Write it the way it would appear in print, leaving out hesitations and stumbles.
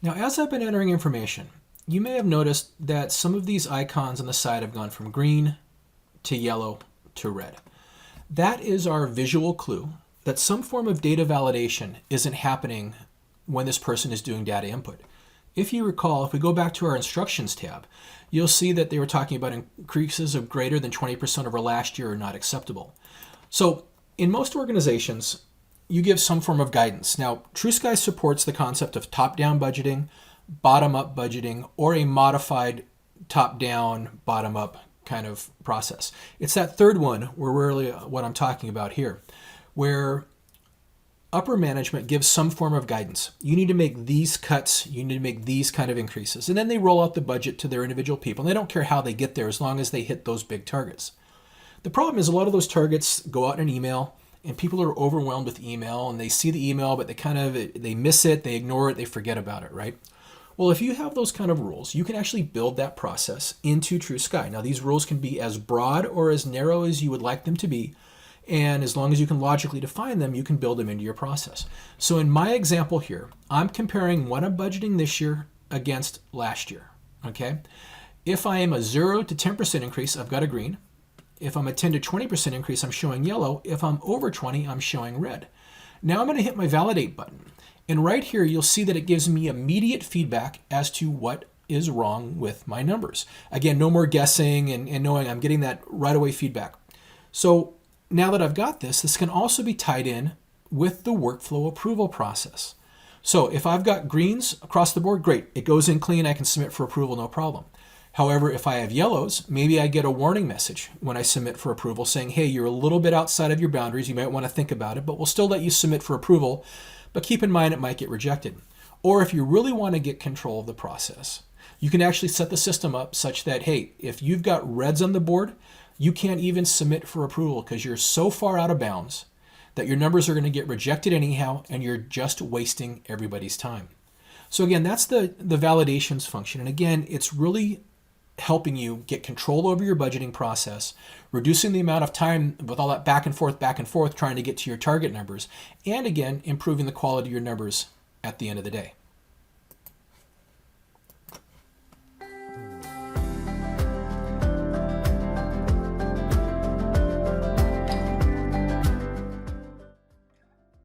Now, as I've been entering information, you may have noticed that some of these icons on the side have gone from green to yellow to red. That is our visual clue that some form of data validation isn't happening when this person is doing data input. If you recall, if we go back to our instructions tab, you'll see that they were talking about increases of greater than 20% over last year are not acceptable. So in most organizations, you give some form of guidance. Now, TrueSky supports the concept of top-down budgeting, bottom-up budgeting, or a modified top-down, bottom-up kind of process. It's that third one where really what I'm talking about here, where upper management gives some form of guidance. You need to make these cuts, you need to make these kind of increases. And then they roll out the budget to their individual people. And they don't care how they get there as long as they hit those big targets. The problem is a lot of those targets go out in an email and people are overwhelmed with email and they see the email, but they miss it, they ignore it, they forget about it, right? Well, if you have those kind of rules, you can actually build that process into TrueSky. Now, these rules can be as broad or as narrow as you would like them to be. And as long as you can logically define them, you can build them into your process. So in my example here, I'm comparing what I'm budgeting this year against last year, okay? If I am a 0 to 10% increase, I've got a green. If I'm a 10 to 20% increase, I'm showing yellow. If I'm over 20, I'm showing red. Now I'm going to hit my validate button. And right here, you'll see that it gives me immediate feedback as to what is wrong with my numbers. Again, no more guessing and knowing I'm getting that right away feedback. So now that I've got this can also be tied in with the workflow approval process. So if I've got greens across the board, great. It goes in clean. I can submit for approval, no problem. However, if I have yellows, maybe I get a warning message when I submit for approval saying, hey, you're a little bit outside of your boundaries. You might want to think about it, but we'll still let you submit for approval. But keep in mind it might get rejected. Or if you really want to get control of the process, you can actually set the system up such that, hey, if you've got reds on the board, you can't even submit for approval because you're so far out of bounds that your numbers are going to get rejected anyhow, and you're just wasting everybody's time. So again, that's the validations function. And again, it's really helping you get control over your budgeting process, reducing the amount of time with all that back and forth, trying to get to your target numbers, and again, improving the quality of your numbers at the end of the day.